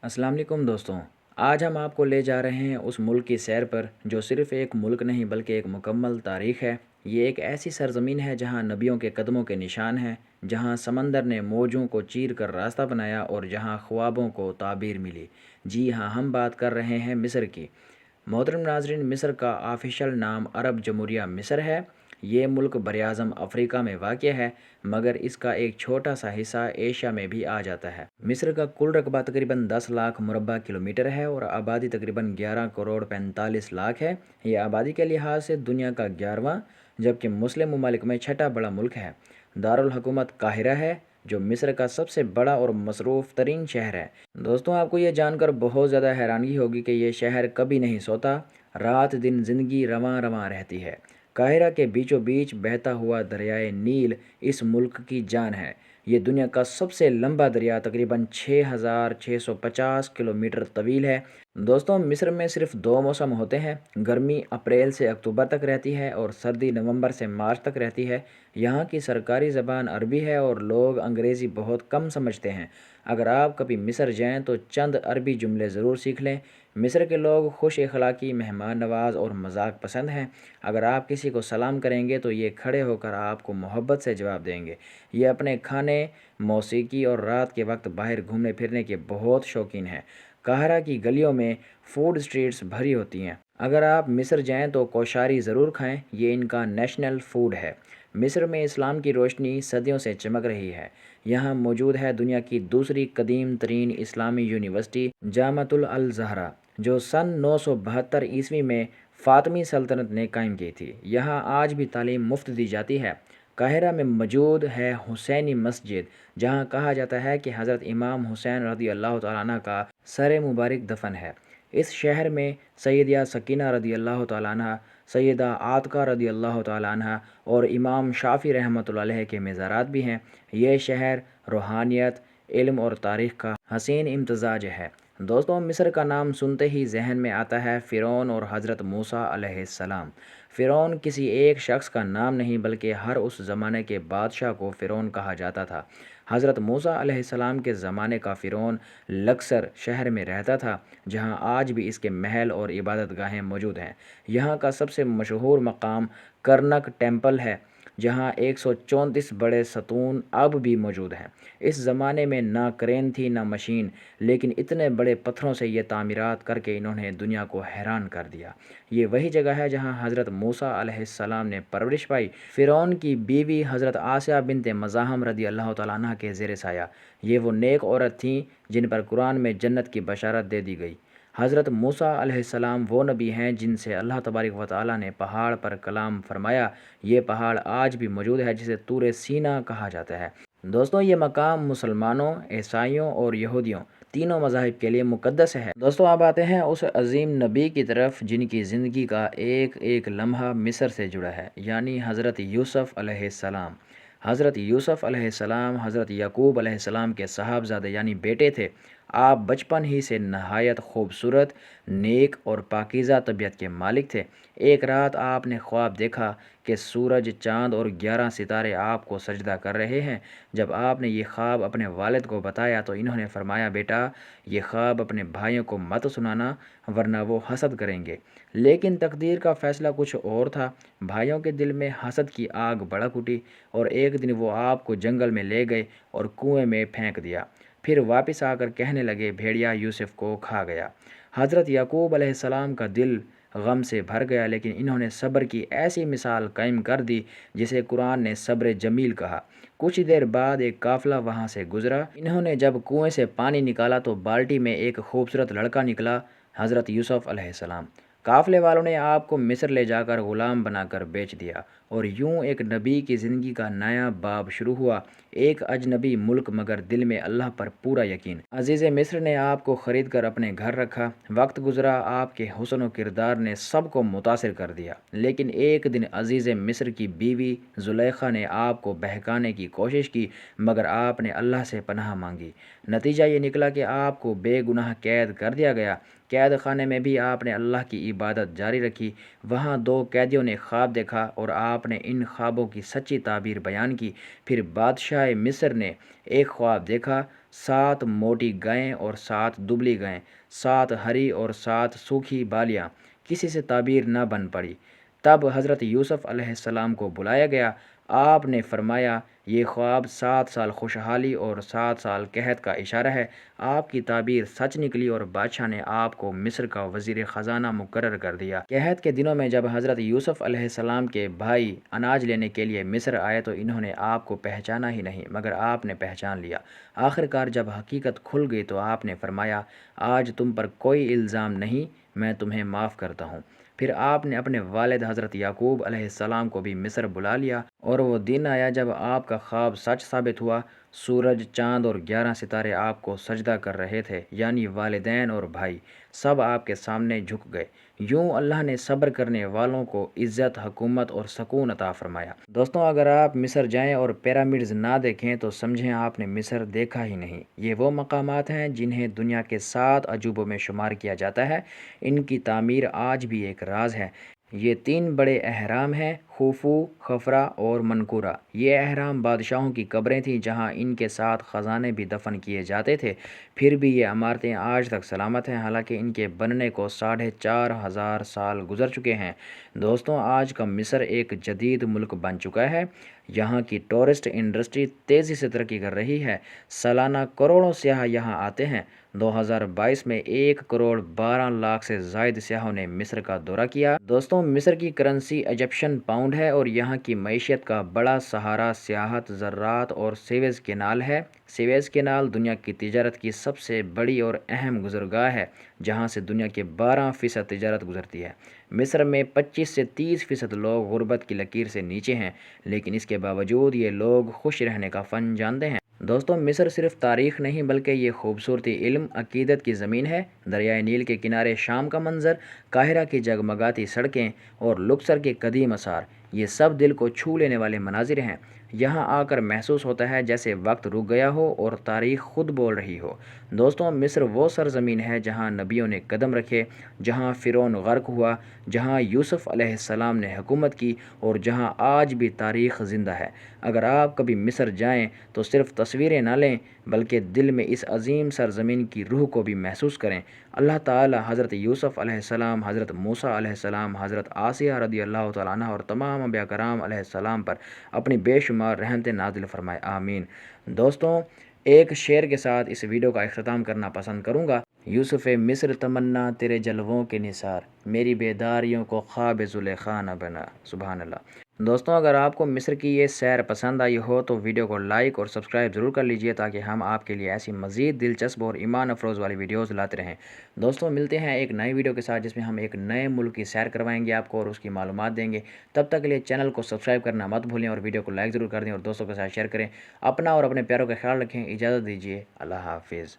अस्सलाम वालेकुम दोस्तों। आज हम आपको ले जा रहे हैं उस मुल्क की सैर पर जो सिर्फ़ एक मुल्क नहीं बल्कि एक मुकम्मल तारीख़ है। ये एक ऐसी सरज़मीन है जहाँ नबियों के कदमों के निशान हैं, जहाँ समंदर ने मौजों को चीर कर रास्ता बनाया और जहाँ ख्वाबों को ताबीर मिली। जी हाँ, हम बात कर रहे हैं मिस्र की। मोहतरम नाज़रीन, मिस्र का ऑफिशियल नाम अरब जमहूरिया मिस्र है। ये मुल्क बरआज़म अफ़्रीका में वाक़ है, मगर इसका एक छोटा सा हिस्सा एशिया में भी आ जाता है। मिस्र का कुल रकबा तकरीबन 10 लाख मुरबा किलोमीटर है और आबादी तकरीबन 11 करोड़ 45 लाख है। ये आबादी के लिहाज से दुनिया का 11वां जबकि मुस्लिम ममालिक में छठा बड़ा मुल्क है। दारुल हुकूमत काहिरा है, जो मिस्र का सबसे बड़ा और मसरूफ़ तरीन शहर है। दोस्तों, आपको ये जानकर बहुत ज़्यादा हैरानगी होगी कि ये शहर कभी नहीं सोता। रात दिन ज़िंदगी रवां रवां रहती है। काहिरा के बीचों बीच बहता हुआ दरियाए नील इस मुल्क की जान है। ये दुनिया का सबसे लंबा दरिया तकरीबन 6,650 किलोमीटर तवील है। दोस्तों, मिस्र में सिर्फ दो मौसम होते हैं। गर्मी अप्रैल से अक्टूबर तक रहती है और सर्दी नवंबर से मार्च तक रहती है। यहाँ की सरकारी ज़बान अरबी है और लोग अंग्रेज़ी बहुत कम समझते हैं। अगर आप कभी मिस्र जाएं तो चंद अरबी जुमले ज़रूर सीख लें। मिस्र के लोग खुश अखलाकी, मेहमान नवाज और मजाक पसंद हैं। अगर आप किसी को सलाम करेंगे तो ये खड़े होकर आपको मोहब्बत से जवाब देंगे। ये अपने खाने, मौसीकी और रात के वक्त बाहर घूमने फिरने के बहुत शौकीन हैं। काहिरा की गलियों में फूड स्ट्रीट्स भरी होती हैं। अगर आप मिस्र जाएं तो कोशारी ज़रूर खाएं, ये इनका नेशनल फूड है। मिस्र में इस्लाम की रोशनी सदियों से चमक रही है। यहाँ मौजूद है दुनिया की दूसरी कदीम तरीन इस्लामी यूनिवर्सिटी जामतुल अल ज़हरा, जो सन 972 ईस्वी में फ़ातिमी सल्तनत ने कायम की थी। यहाँ आज भी तालीम मुफ्त दी जाती है। काहिरा में मौजूद है हुसैनी मस्जिद, जहाँ कहा जाता है कि हज़रत इमाम हुसैन रज़ी अल्लाह तआला अन्हा का सर मुबारक दफन है। इस शहर में सैयदा सकीना रज़ी अल्लाह तआला अन्हा, सैयदा आतका रज़ी अल्लाह तआला अन्हा और इमाम शाफ़ी रहमतुल्लाह अलैह के मज़ारात भी हैं। ये शहर रूहानियत, इल्म और तारीख़ का हसीन इम्तज़ाज है। दोस्तों, मिस्र का नाम सुनते ही जहन में आता है फ़िरौन और हज़रत मूसा अलैहिस्सलाम। फ़िरौन किसी एक शख्स का नाम नहीं बल्कि हर उस ज़माने के बादशाह को फ़िरौन कहा जाता था। हज़रत मूसा अलैहिस्सलाम के ज़माने का फ़िरौन लक्सर शहर में रहता था, जहाँ आज भी इसके महल और इबादत गाहें मौजूद हैं। यहाँ का सबसे मशहूर मकाम करनक टेम्पल है, जहाँ 134 बड़े सतून अब भी मौजूद हैं। इस ज़माने में ना क्रेन थी ना मशीन, लेकिन इतने बड़े पत्थरों से ये तामीरात करके इन्होंने दुनिया को हैरान कर दिया। ये वही जगह है जहाँ हज़रत मूसा अलैहिस्सलाम ने परवरिश पाई। फ़िरौन की बीवी हज़रत आसिया बिनते मज़ाहम रज़ी अल्लाह तआला अन्हा के ज़ेर साया। ये वो नेक औरत थीं जिन पर कुरान में जन्नत की बशारत दे दी गई। हज़रत मूसा अलैहिस्सलाम वो नबी हैं जिनसे अल्लाह तबारक व तआला ने पहाड़ पर कलाम फरमाया। ये पहाड़ आज भी मौजूद है, जिसे तूर सीना कहा जाता है। दोस्तों, ये मकाम मुसलमानों, ईसाइयों और यहूदियों तीनों मज़ाहिब के लिए मुक़द्दस है। दोस्तों, अब आते हैं उस अज़ीम नबी की तरफ जिनकी ज़िंदगी का एक एक लम्हा मिस्र से जुड़ा है, यानी हज़रत यूसुफ़ अलैहिस्सलाम। हज़रत यूसुफ़ अलैहिस्सलाम हज़रत याकूब अलैहिस्सलाम के साहबज़ादे यानी बेटे थे। आप बचपन ही से नहायत खूबसूरत, नेक और पाकीज़ा तबीयत के मालिक थे। एक रात आपने ख्वाब देखा कि सूरज, चाँद और 11 सितारे आपको सजदा कर रहे हैं। जब आपने ये ख्वाब अपने वालिद को बताया तो इन्होंने फरमाया, बेटा, ये ख्वाब अपने भाइयों को मत सुनाना वरना वो हसद करेंगे। लेकिन तकदीर का फ़ैसला कुछ और था। भाइयों के दिल में हसद की आग भड़क उठी और एक दिन वो आपको जंगल में ले गए और कुएं में फेंक दिया। फिर वापस आकर कहने लगे, भेड़िया यूसुफ को खा गया। हज़रत याकूब अलैहिस्सलाम का दिल गम से भर गया, लेकिन इन्होंने सब्र की ऐसी मिसाल कायम कर दी जिसे कुरान ने सब्र जमील कहा। कुछ ही देर बाद एक काफ़िला वहाँ से गुजरा। इन्होंने जब कुएं से पानी निकाला तो बाल्टी में एक खूबसूरत लड़का निकला, हज़रत यूसुफ अलैहिस्सलाम। काफ़िले वालों ने आपको मिस्र ले जाकर ग़ुलाम बनाकर बेच दिया और यूं एक नबी की ज़िंदगी का नया बाब शुरू हुआ। एक अजनबी मुल्क मगर दिल में अल्लाह पर पूरा यकीन। अजीज़ मिस्र ने आपको ख़रीद कर अपने घर रखा। वक्त गुजरा, आपके हुस्न व किरदार ने सबको मुतासिर कर दिया। लेकिन एक दिन अजीज़ मिस्र की बीवी ज़ुलेखा ने आपको बहकाने की कोशिश की, मगर आपने अल्लाह से पनाह मांगी। नतीजा ये निकला कि आपको बेगुनाह कैद कर दिया गया। कैद खाने में भी आपने अल्लाह की इबादत जारी रखी। वहाँ दो कैदियों ने ख्वाब देखा और आपने इन ख्वाबों की सच्ची ताबीर बयान की। फिर बादशाह मिस्र ने एक ख्वाब देखा। 7 मोटी गायें और 7 दुबली गायें, 7 हरी और 7 सूखी बालियाँ। किसी से ताबीर न बन पड़ी। तब हज़रत यूसुफ़ अलैहिस्सलाम को बुलाया गया। आपने फरमाया, ये ख्वाब 7 साल खुशहाली और 7 साल कहत का इशारा है। आपकी ताबीर सच निकली और बादशाह ने आपको मिस्र का वज़ीर ख़ज़ाना मुकर्रर कर दिया। कहत के दिनों में जब हज़रत यूसुफ़ अलैहिस्सलाम के भाई अनाज लेने के लिए मिस्र आए तो इन्होंने आपको पहचाना ही नहीं, मगर आपने पहचान लिया। आखिरकार जब हकीकत खुल गई तो आपने फरमाया, आज तुम पर कोई इल्ज़ाम नहीं, मैं तुम्हें माफ़ करता हूँ। फिर आपने अपने वालिद हज़रत याकूब अलैहिस्सलाम को भी मिस्र बुला लिया और वो दिन आया जब आपका ख्वाब सच साबित हुआ। सूरज, चाँद और 11 सितारे आपको सजदा कर रहे थे, यानी वालिदैन और भाई सब आपके सामने झुक गए। यूँ अल्लाह ने सब्र करने वालों को इज़्ज़त, हुकूमत और सकून अता फ़रमाया। दोस्तों, अगर आप मिस्र जाएं और पिरामिड्स ना देखें तो समझें आपने मिस्र देखा ही नहीं। ये वो मकामात हैं जिन्हें दुनिया के 7 अजूबों में शुमार किया जाता है। इनकी तामीर आज भी एक राज है। ये 3 बड़े अहराम हैं, खुफू, खफरा और मनकूरा। ये अहराम बादशाहों की कब्रें थीं जहाँ इनके साथ ख़जाने भी दफन किए जाते थे। फिर भी ये इमारतें आज तक सलामत हैं, हालांकि इनके बनने को 4,500 साल गुजर चुके हैं। दोस्तों, आज का मिस्र एक जदीद मुल्क बन चुका है। यहाँ की टूरिस्ट इंडस्ट्री तेज़ी से तरक्की कर रही है। सालाना करोड़ों सयाह यहाँ आते हैं। 2022 में 1 करोड़ 12 लाख से ज़ायद सयाहों ने मिस्र का दौरा किया। दोस्तों, मिस्र की करेंसी इजिप्शियन पाउंड है और यहाँ की मईशत का बड़ा सहारा सियाहत, ज़राअत और सीवेज कैनाल है। सीवेज कैनाल दुनिया की तिजारत की सबसे बड़ी और अहम गुज़रगाह है, जहाँ से दुनिया के 12% तिजारत गुजरती है। मिस्र में 25 से 30% लोग गुर्बत की लकीर से नीचे हैं, लेकिन इसके बावजूद ये लोग खुश रहने का फ़न जानते हैं। दोस्तों, मिस्र सिर्फ तारीख़ नहीं बल्कि ये खूबसूरती, इल्म, अकीदत की ज़मीन है। दरियाए नील के किनारे शाम का मंज़र, काहिरा की जगमगाती सड़कें और लुक्सर के कदीम आसार, ये सब दिल को छू लेने वाले मनाजिर हैं। यहाँ आकर महसूस होता है जैसे वक्त रुक गया हो और तारीख़ खुद बोल रही हो। दोस्तों, मिस्र वो सरज़मीन है जहाँ नबियों ने कदम रखे, जहाँ फ़िरौन गर्क हुआ, जहाँ यूसुफ़ अलैहिस्सलाम ने हुकूमत की और जहाँ आज भी तारीख़ ज़िंदा है। अगर आप कभी मिस्र जाएं तो सिर्फ तस्वीरें ना लें, बल्कि दिल में इस अजीम सरज़मीन की रूह को भी महसूस करें। अल्लाह ताला हज़रत यूसुफ़ अलैहिस्सलाम, हज़रत मूसा अलैहिस्सलाम, हज़रत आसिया रज़ियल्लाहु तआला अन्हा और तमाम अंबिया कराम अलैहिस्सलाम पर अपनी बेशुमार रहमतें नाज़िल फ़रमाए। आमीन। दोस्तों, एक शेर के साथ इस वीडियो का इख्तिताम करना पसंद करूँगा। यूसुफ़ मिस्र तमन्ना तेरे जलवों के निसार, मेरी बेदारियों को ख्वाब ज़ुलेखा न बना। सुभान अल्लाह। दोस्तों, अगर आपको मिस्र की ये सैर पसंद आई हो तो वीडियो को लाइक और सब्सक्राइब ज़रूर कर लीजिए, ताकि हम आपके लिए ऐसी मज़ीद दिलचस्प और ईमान अफरोज़ वाली वीडियोज़ लाते रहें। दोस्तों, मिलते हैं एक नई वीडियो के साथ जिसमें हम एक नए मुल्क की सैर करवाएंगे आपको और उसकी मालूमात देंगे। तब तक के लिए चैनल को सब्सक्राइब करना मत भूलें और वीडियो को लाइक ज़रूर कर दें और दोस्तों के साथ शेयर करें। अपना और अपने प्यारों का ख्याल रखें। इजाज़त दीजिए। अल्लाह हाफिज़।